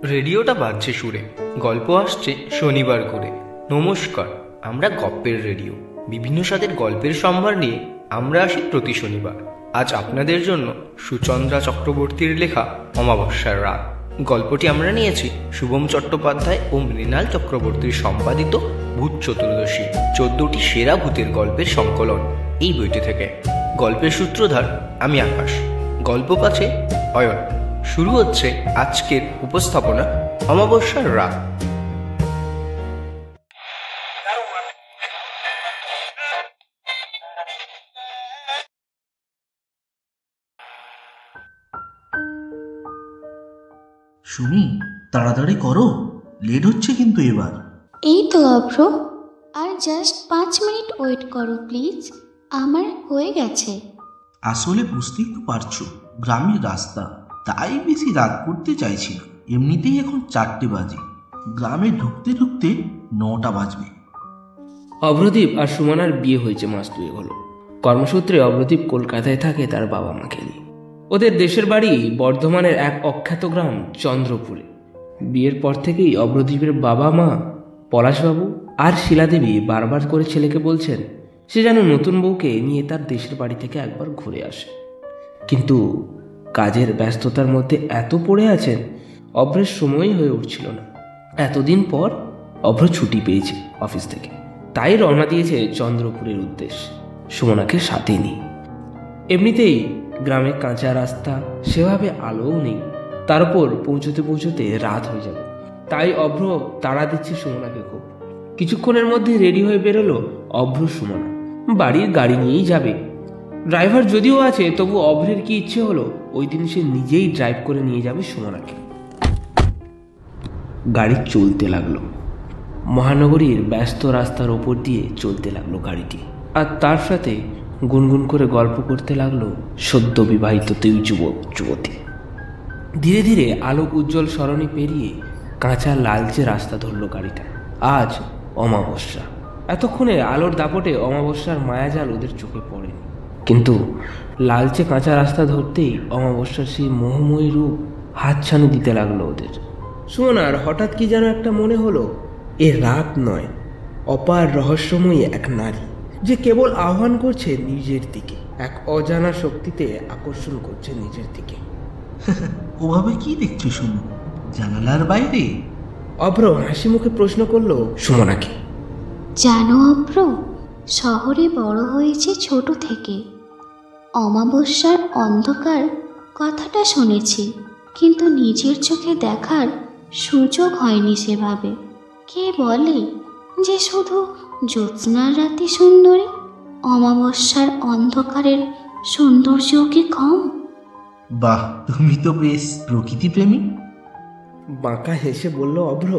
রেডিওটা বাজছে সুরে, গল্প আসছে শনিবার করে। নমস্কার, আমরা গপ্পের রেডিও। বিভিন্ন স্বাদের গল্পের সম্ভার নিয়ে আমরা আসি প্রতি শনিবার। আজ আপনাদের জন্য সুচন্দ্রা চক্রবর্তীর লেখা অমাবস্যার রাত। গল্পটি আমরা নিয়েছি শুভম চট্টোপাধ্যায় ও মৃণাল চক্রবর্তীর সম্পাদিত ভূত চতুর্দশী, 14টি সেরা ভূতের গল্পের সংকলন এই বইটি থেকে। গল্পের সূত্রধার আমি আকাশ, গল্প পাঠে অয়ন। শুরু হচ্ছে আজকের উপস্থাপনা অমাবস্যার রাত। সুমি, তাড়াতাড়ি করো, লেট হচ্ছে কিন্তু এবার। এই তো অভ্র, আর জাস্ট 5 মিনিট ওয়েট করো প্লিজ, আমার হয়ে গেছে। আসলে বুঝতেই তো পারছো, গ্রামের রাস্তা, তাই বেশি রাত করতে চাইছি না। এমনিতেই এখন 4টে বাজে, গ্রামে ঢুকতে ঢুকতে 9টা বাজবে। অভ্রদীপ আর সুমনার বিয়ে হয়েছে মাস 2 হলো। কর্মসূত্রে অভ্রদীপ কলকাতায় থাকে তার বাবা মাকে নিয়ে। ওদের দেশের বাড়ি বর্ধমানের এক অখ্যাত গ্রাম চন্দ্রপুরে। বিয়ের পর থেকেই অভ্রদীপের বাবা মা পলাশবাবু আর শিলাদেবী বারবার করে ছেলেকে বলছেন সে যেন নতুন বউকে নিয়ে তার দেশের বাড়ি থেকে একবার ঘুরে আসে। কিন্তু কাজের ব্যস্ততার মধ্যে এত পড়ে আছেন, অভ্রের সময়ই হয়ে উঠছিল না। এতদিন পর অভ্র ছুটি পেয়েছে অফিস থেকে, তাই রওনা দিয়েছে চন্দ্রপুরের উদ্দেশ্যে, সুমনাকে সাথে নিয়ে। এমনিতেই গ্রামে কাঁচা রাস্তা, সেভাবে আলোও নেই, তার উপর পৌঁছতে পৌঁছতে রাত হয়ে যাবে। তাই অভ্র তাড়া দিচ্ছে সুমনাকে খুব। কিছুক্ষণের মধ্যে রেডি হয়ে বেরোলো অভ্র সুমনা। বাড়ির গাড়ি নিয়েই যাবে। ড্রাইভার যদিও আছে, তবু অভ্রের কি ইচ্ছে হলো ওই দিন সে নিজেই ড্রাইভ করে নিয়ে যাবে সুমনাকে। গাড়ি চলতে লাগলো, মহানগরীর ব্যস্ত রাস্তার ওপর দিয়ে চলতে লাগলো গাড়িটি। আর তার সাথে গুনগুন করে গল্প করতে লাগলো সদ্য বিবাহিত 2 যুবক যুবতী। ধীরে ধীরে আলোক উজ্জ্বল সরণি পেরিয়ে কাঁচা লালচে রাস্তা ধরলো গাড়িটা। আজ অমাবস্যা। এতক্ষণে আলোর দাপটে অমাবস্যার মায়াজাল ওদের চোখে পড়েনি, কিন্তু লালচে কাঁচা রাস্তা ধরতেই অমাবস্যার সেই মোহময়ী রূপ হাতছানি দিতে লাগলো ওদের। সুমনার হঠাৎ কি যেন একটা মনে হলো, এ রাত নয়, অপার রহস্যময়ী এক নারী, যে কেবল আহ্বান করছে নিজের দিকে, এক অজানা শক্তিতে আকর্ষণ করছে নিজের দিকে। ওভাবে কি দেখছো শুনো, জানালার বাইরে? অভ্র হাসি মুখে প্রশ্ন করলো সুমনাকে। জানো অভ্র, শহরে বড় হয়েছে ছোট থেকে। অমাবস্যার অন্ধকার কথাটা শুনেছি, কিন্তু নিজের চোখে দেখার সুযোগ হয়নি সেভাবে। কে বলে যে শুধু জ্যোৎস্নার রাতে সুন্দরী, অমাবস্যার অন্ধকারের সৌন্দর্য কি কম? বাহ, তুমি তো বেশ প্রকৃতি প্রেমী। বাঁকা হেসে বলল অভ্র।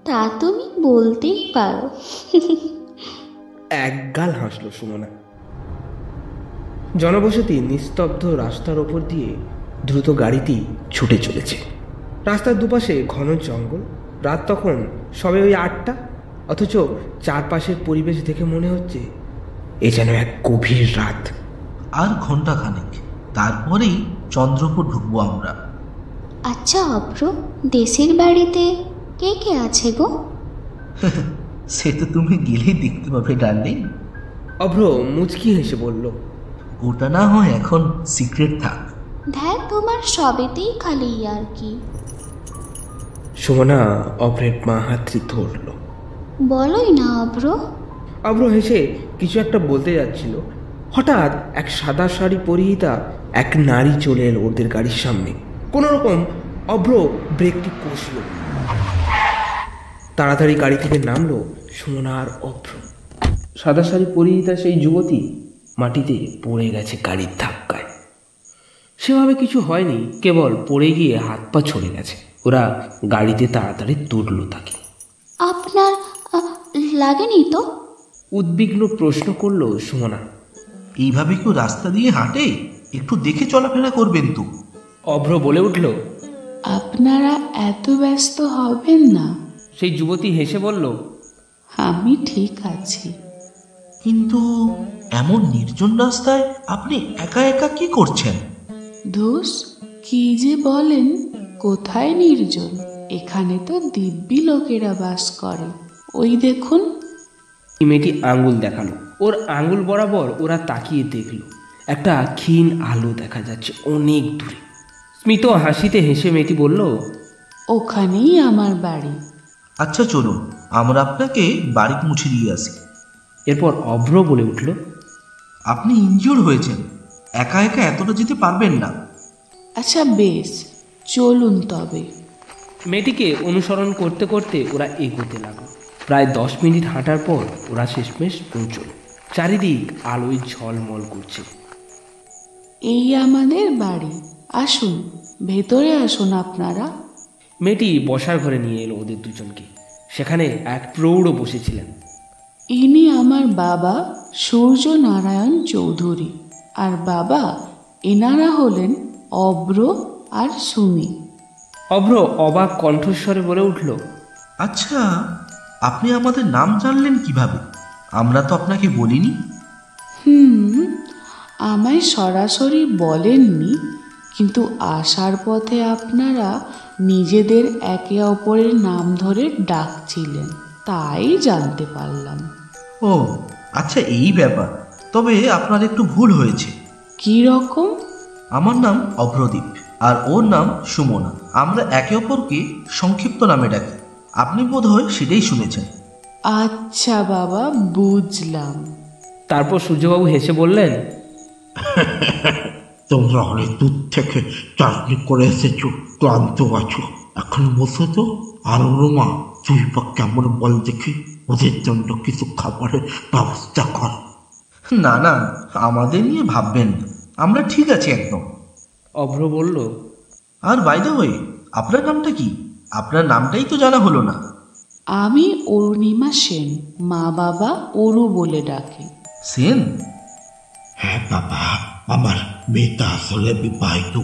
তা তুমি বলতেই পারো। একগাল হাসল সুমনা। জনবসতি নিস্তব্ধ রাস্তার ওপর দিয়ে দ্রুত গাড়িটি ছুটে চলেছে। রাস্তার দুপাশে ঘন জঙ্গল। রাত তখন সবে ওই 8টা, অথচ চারপাশের পরিবেশ দেখে মনে হচ্ছে এ যেন এক গভীর রাত। আর ঘন্টা খানেক, তারপরেই চন্দ্রপুর ঢুকবো আমরা। আচ্ছা অভ্র, দেশের বাড়িতে কে কে আছে গো? সে তো তুমি গেলেই দেখতে পাবে ডার্লিং। অভ্র মুচকি হেসে বলল। ওটা না হয় এখন সিক্রেট থাক। দেখ, তোমার সবেতেই খালি আর কি। সুমনা অভ্রের মা হাতটি ধরল। বলোই না অভ্র। অভ্র হেসে কিছু একটা বলতে যাচ্ছিল, হঠাৎ এক সাদা শাড়ি পরিহিতা এক নারী চলে এলো ওদের গাড়ির সামনে। কোনো রকম অভ্র ব্রেকটি কষল। তাড়াতাড়ি গাড়ি থেকে নামলো সুমনা আর অভ্র। সাদা শাড়ি পরিহিতা সেই যুবতী মাটিতে পড়ে গেছে গাড়ির ধাক্কায়। সেভাবে কিছু হয়নি, কেবল পড়ে গিয়ে হাত পা ছড়ে গেছে। ওরা গাড়িতে তাড়াতাড়ি তুললো তাকে। আপনার লাগেনি তো? উদ্বিগ্ন প্রশ্ন করলো সুমনা। এইভাবে কেউ রাস্তা দিয়ে হাঁটে? একটু দেখে চলাফেরা করবেন তো। অভ্র বলে উঠল। আপনারা এত ব্যস্ত হবেন না। সেই যুবতী হেসে বলল, আমি ঠিক আছি। কিন্তু এমন নির্জন রাস্তায় আপনি একা একা কি করছেন? দোষ, কি যে বলেন, কোথায় নির্জন? এখানে তো দিব্যি লোকেরা বাস করে। ওই দেখুন। মেয়েটি আঙ্গুল দেখালো। ওর আঙ্গুল বরাবর ওরা তাকিয়ে দেখলো একটা ক্ষীণ আলো দেখা যাচ্ছে অনেক দূরে। স্মিত হাসিতে হেসে মেয়েটি বলল, ওখানেই আমার বাড়ি। আচ্ছা চলুন, আমরা আপনাকে বাড়ি পৌঁছে দিয়ে আসি। এরপর অভ্র বলে উঠল, আপনি ইনজিওর হয়েছেন, একা একা এতটা যেতে পারবেন না। আচ্ছা বেশ, চলুন তবে। মেয়েটিকে অনুসরণ করতে করতে ওরা এগোতে লাগলো। প্রায় 10 মিনিট হাঁটার পর ওরা শেষমেশ পৌঁছল। চারিদিক আলোয় ঝলমল করছে। এই আমাদের বাড়ি, আসুন ভেতরে আসুন আপনারা। মেয়েটি বসার ঘরে নিয়ে এলো ওদের দুজনকে। সেখানে এক প্রৌঢ় বসেছিলেন। ইনি আমার বাবা সূর্য নারায়ণ চৌধুরী, আর বাবা এনারা হলেন অভ্র আর সুমি। অভ্র অবাক কণ্ঠস্বরে বলে উঠল, আচ্ছা, আপনি আমাদের নাম জানলেন কিভাবে? আমরা তো আপনাকে বলিনি। আমায় সরাসরি বলেননি, কিন্তু আসার পথে আপনারা নিজেদের একে অপরের নাম ধরে ডাকছিলেন, তাই জানতে পারলাম। ও আচ্ছা, এই ব্যাপার। তবে আপনার একটু ভুল হয়েছে। কি রকম? আমার নাম অভ্রদীপ আর ওর নাম সুমনা। আমরা একে অপরকে সংক্ষিপ্ত নামে ডাকি। আপনি বোধহয় সেটাই শুনেছেন। আচ্ছা বাবা, বুঝলাম। তারপর সূর্যবাবু হেসে বললেন, তোমরা অনেক দূর থেকে জার্নি করে এসেছো, ক্লান্ত আছো, এখন বসো তো। আর রোমা, তুই বা কেমন বল দেখি, ওদের জন্য কিছু খাবারের ব্যবস্থা কর। না না, আমাদের নিয়ে ভাববেন না, আমরা ঠিক আছি একদম। অভ্র বলল, আর বাই দ্য ওয়ে, আপনার নামটা কি? আপনার নামটাই তো জানা হলো না। আমি অরুণিমা সেন, মা বাবা অরু বলে ডাকে। সেন? হ্যাঁ বাবা, আমার মেয়েটা আসলে বিবাহিত,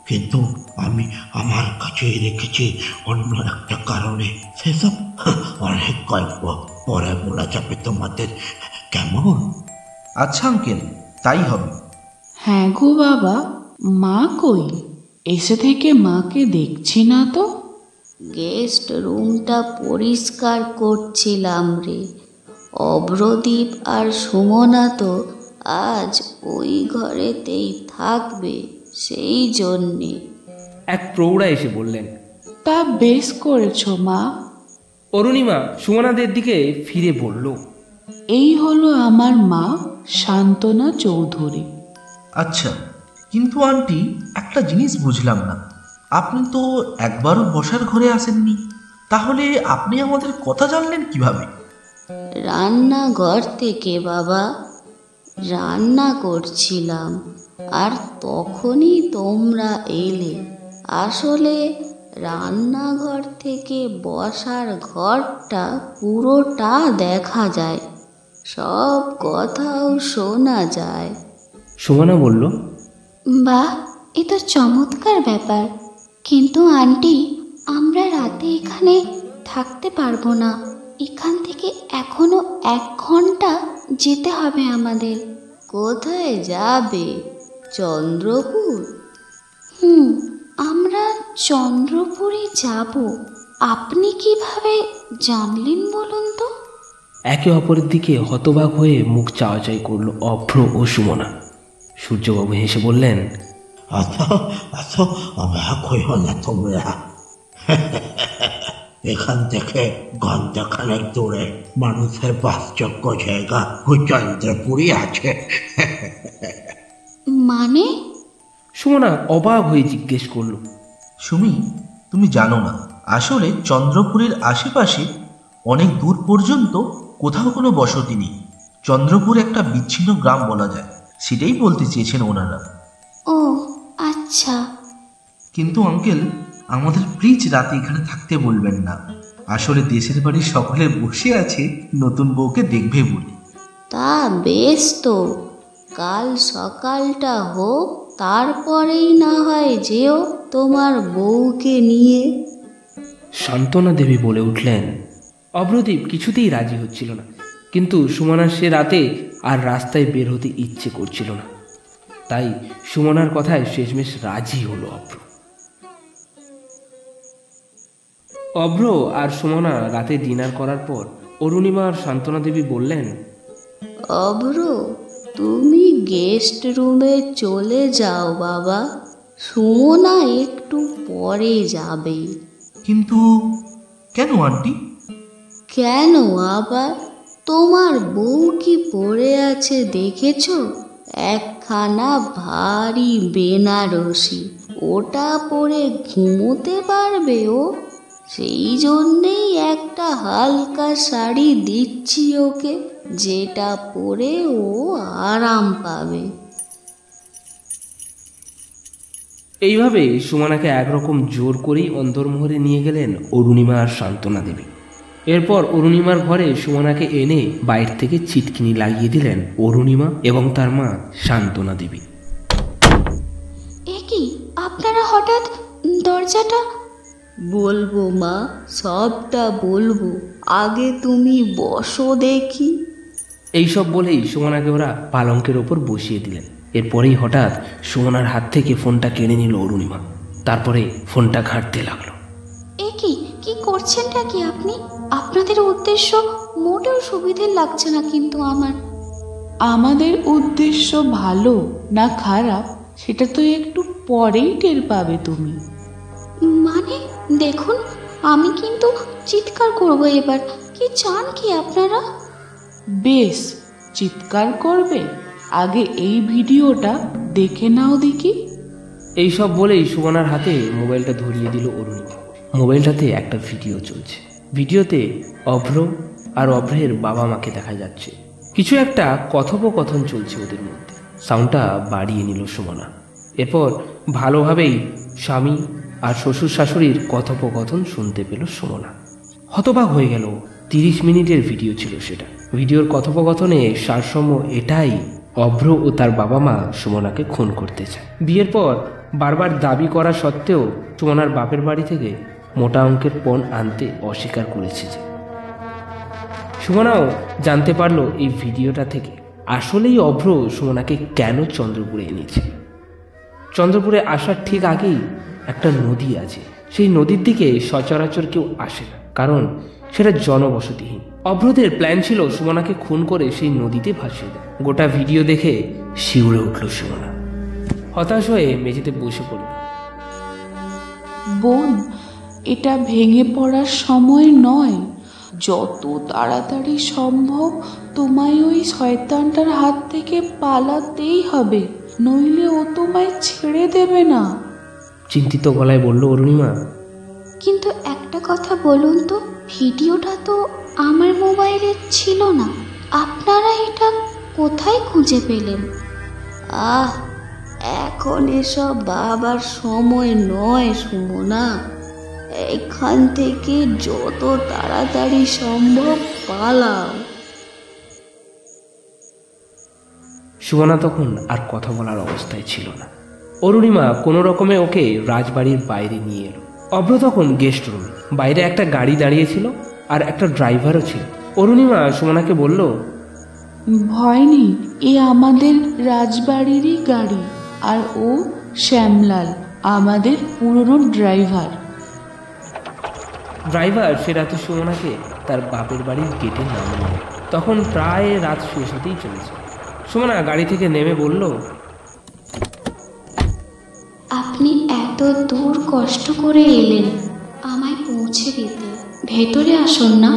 কিন্তু আমি আমার কাছেই রেখেছি অন্য একটা কারণে। সেসব অনেক গল্প পরে বলা যাবে তোমাদের, কেমন? আচ্ছা আঙ্কেল, তাই হবে। হ্যাঁ গো বাবা, মা কই? এসে থেকে মাকে দেখছি না তো। গেস্ট রুমটা পরিষ্কার করছিলাম রে। অভ্রদীপ আর সুমনা তো আজ ওই ঘরেতেই থাকবে, সেই জন্যে। এক প্রৌঢ়া এসে বললেন। তা বেশ করেছো মা। অরুণিমা সুমনাদের দিকে ফিরে বলল, এই হলো আমার মা শান্তনা চৌধুরী। আচ্ছা, কিন্তু আন্টি, একটা জিনিস বুঝলাম না। আপনি তো একবারও বসার ঘরে আসেননি, তাহলে আপনি আমাদের কথা জানলেন কিভাবে? রান্নাঘর থেকে বাবা, রান্না করছিলাম আর তখনই তোমরা এলে। আসলে রান্নাঘর থেকে বসার ঘরটা পুরোটা দেখা যায়, সব কথাও শোনা যায়। সুমনা বলল, বাহ, এ তো চমৎকার ব্যাপার। কিন্তু আন্টি, আমরা রাতে এখানে থাকতে পারবো না। এখান থেকে এখনো 1 ঘন্টা যেতে হবে আমাদের। কোথায় যাবে? চন্দ্রপুর? আমরা চন্দ্রপুরে যাব। আপনি কিভাবে জানলেন বলুন তো? একে অপরের দিকে হতবাক হয়ে মুখ চাওয়াচাই করলো অভ্র ও সুমনা। সূর্যবাবু হেসে বললেন, আচ্ছা আচ্ছা, অবাক হইও না তোমরা। এখান থেকে ঘন্টাখানেক দূরে মানুষের বাসযোগ্য জায়গা ওই চন্দ্রপুরী আছে। মানে? সুমনা অবাক হয়ে জিজ্ঞেস করলো, সুমি, তুমি জানো না, আসলে চন্দ্রপুরের আশেপাশে অনেক দূর পর্যন্ত কোথাও কোনো বসতি নেই। চন্দ্রপুর একটা বিচ্ছিন্ন গ্রাম বলা যায়, সেটাই বলতে চেয়েছেন ওনারা। ও আচ্ছা। কিন্তু আঙ্কেল, আমাদের প্লিজ রাতে এখানে থাকতে বলবেন না। আসলে দেশের বাড়ির সকলে বসে আছে নতুন বউকে দেখবে বলে। তা বেশ তো, কাল সকালটা হোক, তারপরেই না হয় যেও তোমার বউকে নিয়ে। শান্তনা দেবী বলে উঠলেন। অভ্রদীপ কিছুতেই রাজি হচ্ছিল না, কিন্তু সুমনার সে রাতে আর রাস্তায় বের হতে ইচ্ছে করছিল না। তাই সুমনার কথায় শেষমেশ রাজি হলো অভ্র। অভ্র আর সুমনা রাতে ডিনার করার পর অরুণিমা আর সান্ত্বনা দেবী বললেন, অভ্র, তুমি গেস্ট রুমে চলে যাও বাবা, সুমনা একটু পরে যাবে। কিন্তু কেন আন্টি? কেন আবার? তোমার বউ কি পরে আছে দেখেছ? একখানা ভারী বেনারসি, ওটা পরে ঘুমোতে পারবে ও? সেই জন্যেই একটা হালকা শাড়ি দিচ্ছি ওকে, যেটা পরে ও আরাম পাবে। এইভাবে সুমনাকে একরকম জোর করেই অন্তর্মহলে নিয়ে গেলেন অরুণিমা আর সান্ত্বনা দেবী। এরপর অরুণিমার ঘরে সুমনাকে এনে বাইরে থেকে ছিটকিনি লাগিয়ে দিলেন অরুণিমা এবং তার মা সান্ত্বনা দেবী। এ কি, আপনারা হঠাৎ দরজাটা? বলবো মা, সবটা বলবো, আগে তুমি বসো দেখি। এইসব বলেই সুমনাকে ওরা পালঙ্কের ওপর বসিয়ে দিলেন। এরপরেই হঠাৎ সুমনার হাত থেকে ফোনটা কেড়ে নিল অরুণিমা। তারপরে ফোনটা ঘাঁটতে লাগলো। এ কি, কি করছেনটা কি আপনি? আপনাদের উদ্দেশ্য মোটেও সুবিধে লাগছে না কিন্তু আমার। আমাদের উদ্দেশ্য ভালো না খারাপ সেটা তো একটু পরেই টের পাবে তুমি। মানে দেখুন, আমি কিন্তু চিৎকার করব এবার। কি চান কি আপনারা? বেশ, চিৎকার করবে? আগে এই ভিডিওটা দেখে নাও দেখি। এইসব বলেই সুমনার হাতে মোবাইলটা ধরিয়ে দিল অরুণিমা। মোবাইলটাতে একটা ভিডিও চলছে। ভিডিওতে অভ্র আর অভ্রের বাবা মাকে দেখা যাচ্ছে। কিছু একটা কথোপকথন চলছে ওদের মধ্যে। সাউন্ডটা বাড়িয়ে নিল সুমনা। এরপর ভালোভাবেই স্বামী আর শ্বশুর শাশুড়ির কথোপকথন শুনতে পেল সুমনা। হতবাক হয়ে গেল। 30 মিনিটের ভিডিও ছিল সেটা। ভিডিওর কথোপকথনে সারসম্য এটাই, অভ্র ও তার বাবা মা সুমনাকে খুন করতে চায়। বিয়ের পর বারবার দাবি করা সত্ত্বেও সুমনার বাপের বাড়ি থেকে মোটা অঙ্কের পণ আনতে অস্বীকার করেছে। যে সুমনাও জানতে পারলো এই ভিডিওটা থেকে আসলেই অভ্র সুমনাকে কেন চন্দ্রপুরে এনেছে। চন্দ্রপুরে আসার ঠিক আগেই একটা নদী আছে। সেই নদীর দিকে সচরাচর কেউ আসে না, কারণ সেটা জনবসতিহীন। অভ্রদের প্ল্যান ছিল সুমনাকে খুন করে সেই নদীতে ভাসিয়ে দেয়। গোটা ভিডিও দেখে শিউরে উঠল সুমনা। হতাশ হয়ে মেঝেতে বসে পড়ল। বোন, এটা ভেঙে পড়ার সময় নয়। যত তাড়াতাড়ি সম্ভব তোমায় ওই শয়তানটার হাত থেকে পালাতেই হবে, নইলে ও তোমায় ছেড়ে দেবে না। চিন্তিত গলায় বলল অরুণিমা। কিন্তু একটা কথা বলুন তো, ভিডিওটা তো আমার মোবাইলে ছিল না, আপনারা এটা কোথায় খুঁজে পেলেন? এখন এসব ভাবার সময় নয় সুমনা, এখান থেকে যত তাড়াতাড়ি সম্ভব পালাও। সুমনা তখন আর কথা বলার অবস্থায় ছিল না। অরুণিমা কোনো রকমে ওকে রাজবাড়ির বাইরে নিয়ে এলো। অভ্র তখন গেস্ট রুমে। বাইরে একটা গাড়ি দাঁড়িয়েছিল আর একটা ড্রাইভারও ছিল। অরুণিমা সুমনাকে বলল, ভয় নেই, এ আমাদের রাজবাড়িরই গাড়ি, আর ও শ্যামলাল, আমাদের পুরনো ড্রাইভার। ড্রাইভার সে রাতে সুমনাকে তার বাপের বাড়ির গেটে নামিয়ে দেয়। তখন প্রায় রাত শেষ হতেই চলেছে। সুমনা গাড়ি থেকে নেমে বলল, আপনি এত দূর কষ্ট করে এলেন আমায় পৌঁছে দিতে, ভেতরে আসুন না।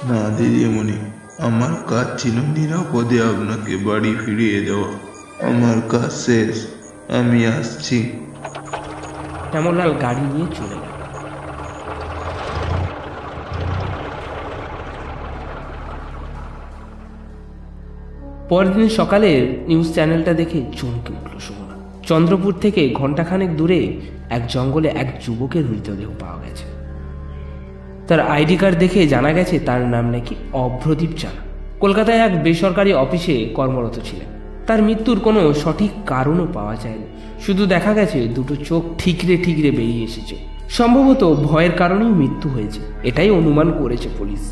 না দিদিমণি, আমার কাজ ছিল নিরাপদে আপনাকে বাড়ি ফিরিয়ে দেওয়া। আমার কাজ শেষ, আমি আসছি। শ্যামলাল গাড়ি নিয়ে চলে গেল। পরদিন সকালে নিউজ চ্যানেলটা দেখে চমকে উঠল সুমনা। চন্দ্রপুর থেকে ঘণ্টাখানেক দূরে এক জঙ্গলে এক যুবকের মৃতদেহ পাওয়া গেছে। তার আইডি কার্ড দেখে জানা গেছে তার নাম নাকি অভ্রদীপ জানা। কলকাতায় এক বেসরকারি অফিসে কর্মরত ছিলেন। তার মৃত্যুর কোনো সঠিক কারণও পাওয়া যায়নি। শুধু দেখা গেছে দুটো চোখ ঠিকরে ঠিকরে বেরিয়ে এসেছে। সম্ভবত ভয়ের কারণেই মৃত্যু হয়েছে, এটাই অনুমান করেছে পুলিশ।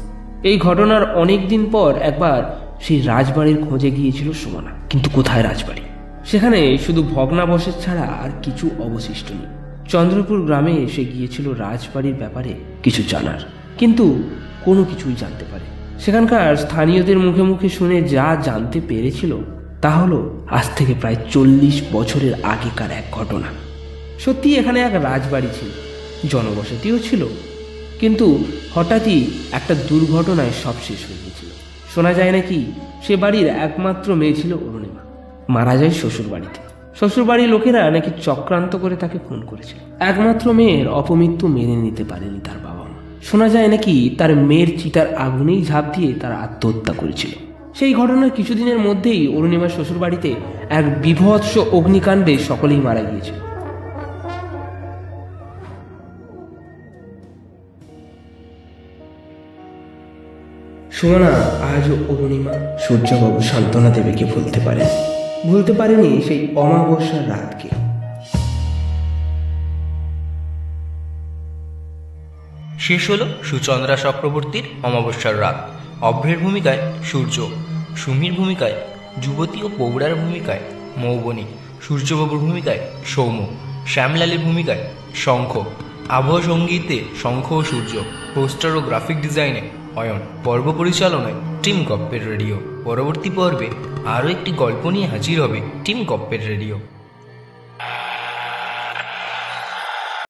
এই ঘটনার অনেক দিন পর একবার সেই রাজবাড়ির খোঁজে গিয়েছিল সুমনা। কিন্তু কোথায় রাজবাড়ি? সেখানে শুধু ভগ্নাবশেষ ছাড়া আর কিছু অবশিষ্ট নেই। চন্দ্রপুর গ্রামে এসে গিয়েছিল রাজবাড়ির ব্যাপারে কিছু জানার, কিন্তু কোনো কিছুই জানতে পারে। সেখানকার স্থানীয়দের মুখে মুখে শুনে যা জানতে পেরেছিল তা হলো আজ থেকে প্রায় 40 বছরের আগেকার এক ঘটনা। সত্যি এখানে এক রাজবাড়ি ছিল, জনবসতিও ছিল, কিন্তু হঠাৎই একটা দুর্ঘটনায় সব শেষ হয়ে গিয়েছিল। শোনা যায় নাকি সে বাড়ির একমাত্র মেয়ে ছিল অরুণিমা, মারা যায় শ্বশুর বাড়িতে। শ্বশুরবাড়ির লোকেরা নাকি চক্রান্ত করে তাকে খুন করেছিল। একমাত্র মেয়ের অপমৃত্যু মেনে নিতে পারেনি তার বাবা মা। শোনা যায় নাকি তার মেয়ের চিতার আগুনেই ঝাঁপ দিয়ে তারা আত্মহত্যা করেছিল। সেই ঘটনার কিছুদিনের মধ্যেই অরুণিমার শ্বশুরবাড়িতে এক বীভৎস অগ্নিকাণ্ডে সকলেই মারা গিয়েছিল। সুমনা আজও অরুণিমা সূর্যবাবু সান্ত্বনা দেবীকে ভুলতে পারেনি সেই অমাবস্যার রাতকে। শেষ হলো সুচন্দ্রা চক্রবর্তীর অমাবস্যার রাত। অভ্রের ভূমিকায় সূর্য, সুমির ভূমিকায় যুবতী ও পৌড়ার ভূমিকায় মৌবনী, সূর্যবাবুর ভূমিকায় সৌম্য, শ্যামলালের ভূমিকায় শঙ্খ, আবহাওয়া সঙ্গীতে শঙ্খ ও সূর্য, পোস্টার ও গ্রাফিক ডিজাইনে অয়ন, পর্ব পরিচালনায় টিম গপ্পের রেডিও। পরবর্তী পর্বে আরও একটি গল্প নিয়ে হাজির হবে টিম গপ্পের রেডিও।